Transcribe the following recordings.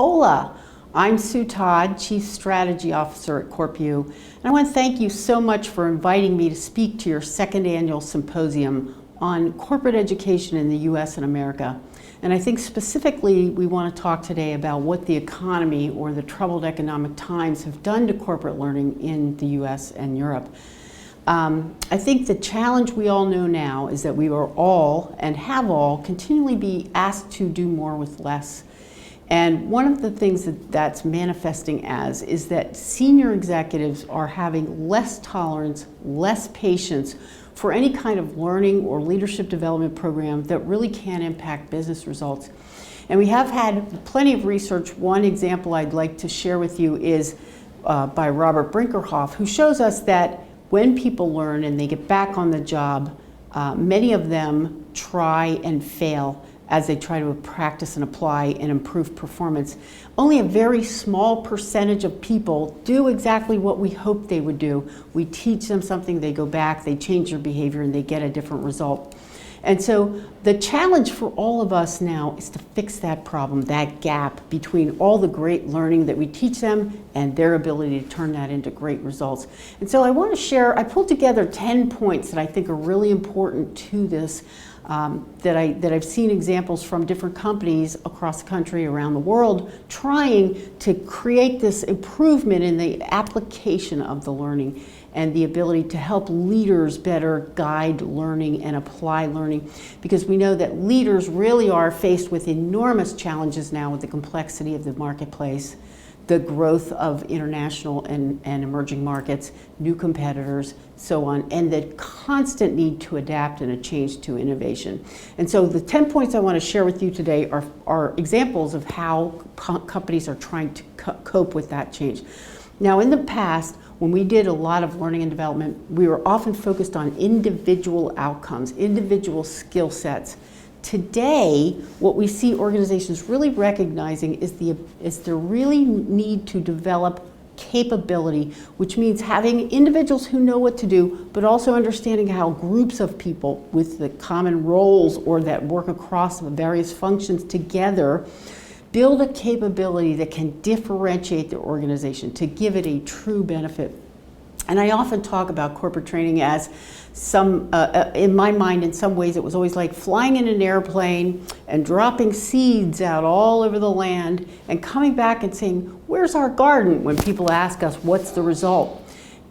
Hola, I'm Sue Todd, Chief Strategy Officer at CorpU, and I want to thank you so much for inviting me to speak to your second annual symposium on corporate education in the U.S. and America. And I think specifically we want to talk today about what the economy or the troubled economic times have done to corporate learning in the U.S. and Europe. I think the challenge we all know now is that we are all, and have all, continually be asked to do more with less. And one of the things that's manifesting as is that senior executives are having less tolerance, less patience for any kind of learning or leadership development program that really can impact business results. And we have had plenty of research. One example I'd like to share with you is by Robert Brinkerhoff, who shows us that when people learn and they get back on the job, many of them try and fail as they try to practice and apply and improve performance. Only a very small percentage of people do exactly what we hoped they would do. We teach them something, they go back, they change their behavior, and they get a different result. And so the challenge for all of us now is to fix that problem, that gap between all the great learning that we teach them and their ability to turn that into great results. And so I want to share, I pulled together 10 points that I think are really important to this, that I've seen examples from different companies across the country, around the world, trying to create this improvement in the application of the learning and the ability to help leaders better guide learning and apply learning, because we know that leaders really are faced with enormous challenges now with the complexity of the marketplace, the growth of international and emerging markets, new competitors, so on, and the constant need to adapt and a change to innovation. And so the 10 points I want to share with you today are examples of how companies are trying to cope with that change. Now, in the past, when we did a lot of learning and development, we were often focused on individual outcomes, individual skill sets. Today, what we see organizations really recognizing is the really need to develop capability, which means having individuals who know what to do, but also understanding how groups of people with the common roles or that work across various functions together build a capability that can differentiate the organization to give it a true benefit. And I often talk about corporate training as in my mind, in some ways, it was always like flying in an airplane and dropping seeds out all over the land and coming back and saying, "Where's our garden?" when people ask us, "What's the result?"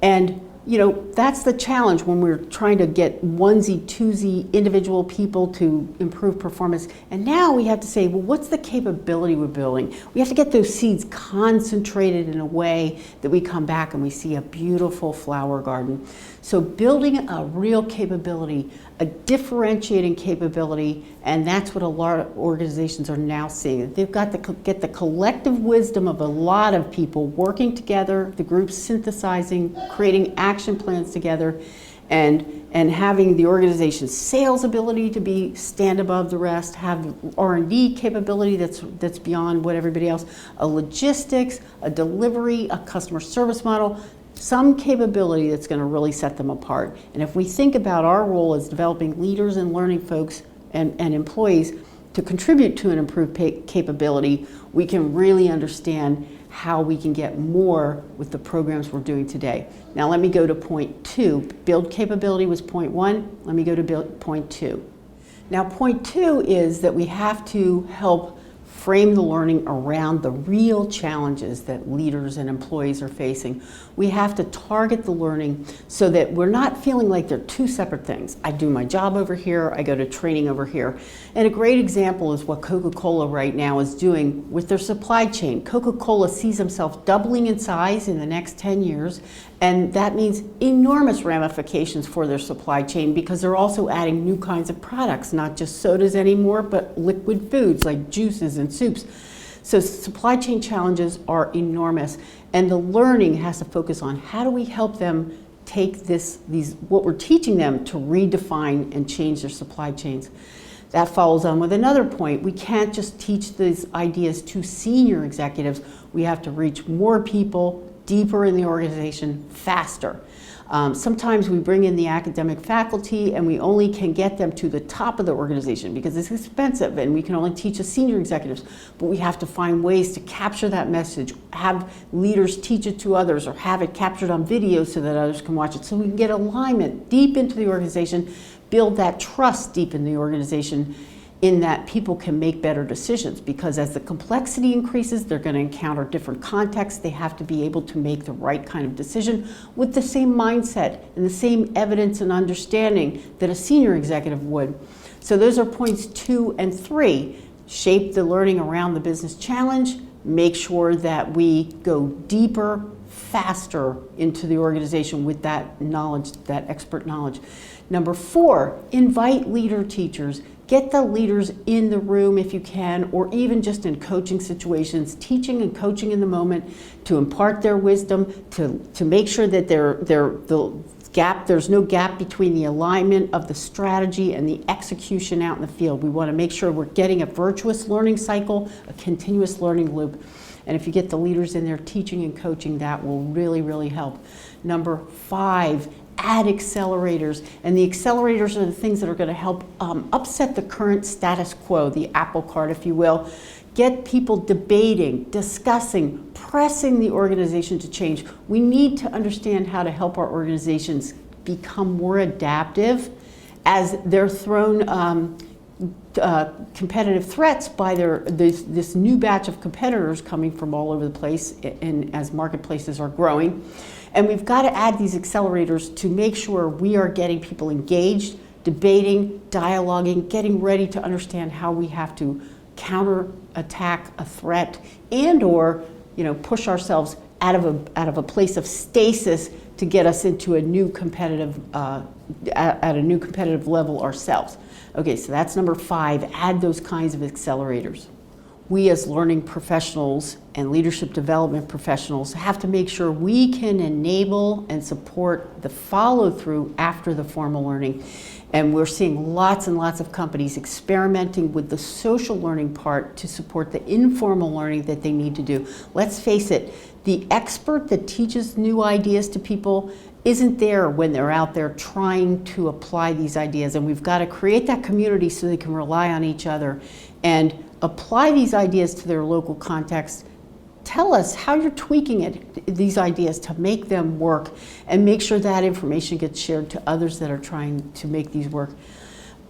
And you know, that's the challenge when we're trying to get onesie, twosie individual people to improve performance. And now we have to say, well, what's the capability we're building? We have to get those seeds concentrated in a way that we come back and we see a beautiful flower garden. So building a real capability, a differentiating capability, and that's what a lot of organizations are now seeing. They've got to get the collective wisdom of a lot of people working together, the groups synthesizing, creating action plans together, and having the organization's sales ability to stand above the rest, have R&D capability that's beyond what everybody else, a logistics, a delivery, a customer service model, some capability that's going to really set them apart. And if we think about our role as developing leaders and learning folks and employees to contribute to an improved capability, we can really understand how we can get more with the programs we're doing today. Now let me go to point 2. Build capability was point 1. Let me go to point 2. Now point 2 is that we have to help frame the learning around the real challenges that leaders and employees are facing. We have to target the learning so that we're not feeling like they're two separate things. I do my job over here, I go to training over here. And a great example is what Coca-Cola right now is doing with their supply chain. Coca-Cola sees themselves doubling in size in the next 10 years, and that means enormous ramifications for their supply chain because they're also adding new kinds of products, not just sodas anymore, but liquid foods like juices and soups. So supply chain challenges are enormous, and the learning has to focus on how do we help them take what we're teaching them to redefine and change their supply chains. That follows on with another point. We can't just teach these ideas to senior executives. We have to reach more people, deeper in the organization, faster. Sometimes we bring in the academic faculty and we only can get them to the top of the organization because it's expensive and we can only teach the senior executives, but we have to find ways to capture that message, have leaders teach it to others or have it captured on video so that others can watch it, so we can get alignment deep into the organization, build that trust deep in the organization, in that people can make better decisions, because as the complexity increases, they're going to encounter different contexts. They have to be able to make the right kind of decision with the same mindset and the same evidence and understanding that a senior executive would. So those are points 2 and 3. Shape the learning around the business challenge, make sure that we go deeper, faster into the organization with that knowledge, that expert knowledge. Number 4, invite leader teachers. Get the leaders in the room if you can, or even just in coaching situations, teaching and coaching in the moment to impart their wisdom, to make sure that there's no gap between the alignment of the strategy and the execution out in the field. We want to make sure we're getting a virtuous learning cycle, a continuous learning loop. And if you get the leaders in there teaching and coaching, that will really, really help. Number 5, add accelerators. And the accelerators are the things that are going to help upset the current status quo, the apple cart, if you will. Get people debating, discussing, pressing the organization to change. We need to understand how to help our organizations become more adaptive as they're thrown competitive threats by this new batch of competitors coming from all over the place, and as marketplaces are growing. And we've got to add these accelerators to make sure we are getting people engaged, debating, dialoguing, getting ready to understand how we have to counterattack a threat and or push ourselves out of a place of stasis to get us into a new competitive at a new competitive level ourselves. Okay, so that's number 5, add those kinds of accelerators. We as learning professionals and leadership development professionals have to make sure we can enable and support the follow-through after the formal learning. And we're seeing lots and lots of companies experimenting with the social learning part to support the informal learning that they need to do. Let's face it, the expert that teaches new ideas to people isn't there when they're out there trying to apply these ideas. And we've got to create that community so they can rely on each other and apply these ideas to their local context. Tell us how you're tweaking these ideas to make them work, and make sure that information gets shared to others that are trying to make these work.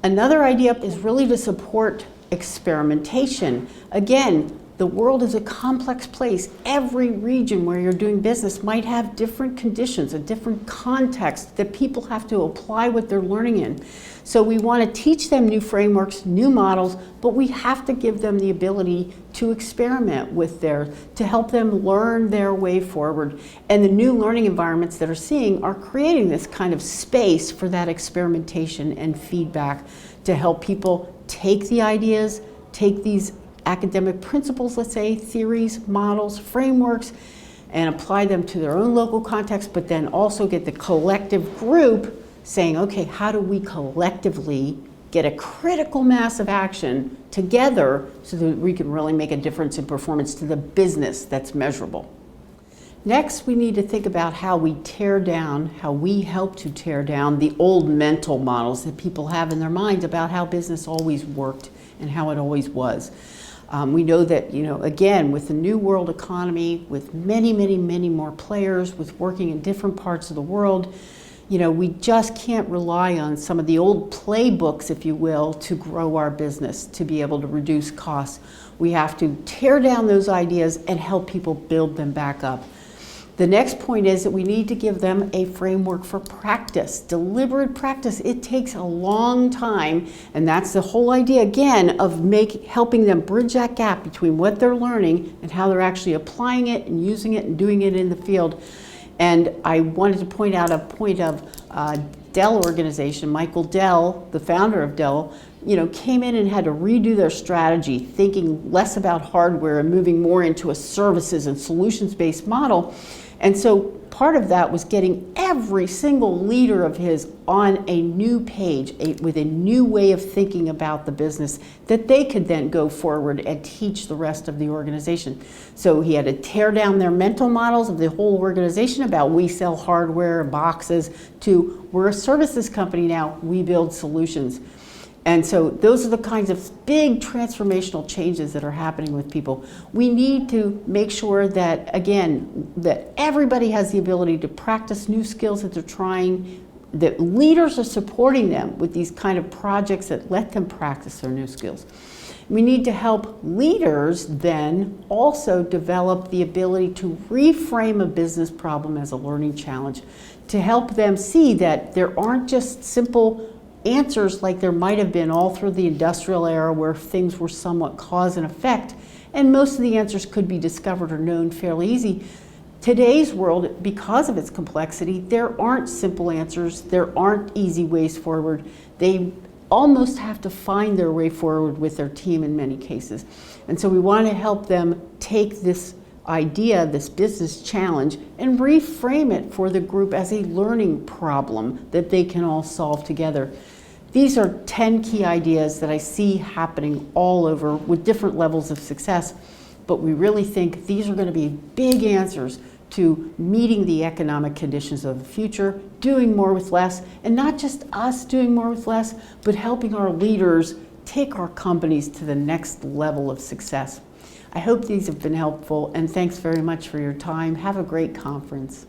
Another idea is really to support experimentation. Again, the world is a complex place. Every region where you're doing business might have different conditions, a different context that people have to apply what they're learning in. So we want to teach them new frameworks, new models, but we have to give them the ability to experiment with to help them learn their way forward. And the new learning environments that are seeing are creating this kind of space for that experimentation and feedback to help people take the ideas, take these academic principles, let's say, theories, models, frameworks, and apply them to their own local context, but then also get the collective group saying, okay, how do we collectively get a critical mass of action together so that we can really make a difference in performance to the business that's measurable. Next, we need to think about how we help to tear down the old mental models that people have in their minds about how business always worked and how it always was. We know that, again, with the new world economy, with many, many, many more players, with working in different parts of the world, we just can't rely on some of the old playbooks, if you will, to grow our business, to be able to reduce costs. We have to tear down those ideas and help people build them back up. The next point is that we need to give them a framework for practice, deliberate practice. It takes a long time, and that's the whole idea, again, of helping them bridge that gap between what they're learning and how they're actually applying it and using it and doing it in the field. And I wanted to point out a point of Dell organization. Michael Dell, the founder of Dell, came in and had to redo their strategy, thinking less about hardware and moving more into a services and solutions-based model. And so part of that was getting every single leader of his on a new page, with a new way of thinking about the business that they could then go forward and teach the rest of the organization. So he had to tear down their mental models of the whole organization about we sell hardware and boxes to we're a services company now, we build solutions. And so those are the kinds of big transformational changes that are happening with people. We need to make sure that, again, that everybody has the ability to practice new skills that they're trying, that leaders are supporting them with these kind of projects that let them practice their new skills. We need to help leaders then also develop the ability to reframe a business problem as a learning challenge, to help them see that there aren't just simple answers like there might have been all through the industrial era where things were somewhat cause and effect, and most of the answers could be discovered or known fairly easy. Today's world, because of its complexity, there aren't simple answers, there aren't easy ways forward. They almost have to find their way forward with their team in many cases. And so we want to help them take this idea, this business challenge, and reframe it for the group as a learning problem that they can all solve together. These are 10 key ideas that I see happening all over with different levels of success, but we really think these are going to be big answers to meeting the economic conditions of the future, doing more with less, and not just us doing more with less, but helping our leaders take our companies to the next level of success. I hope these have been helpful, and thanks very much for your time. Have a great conference.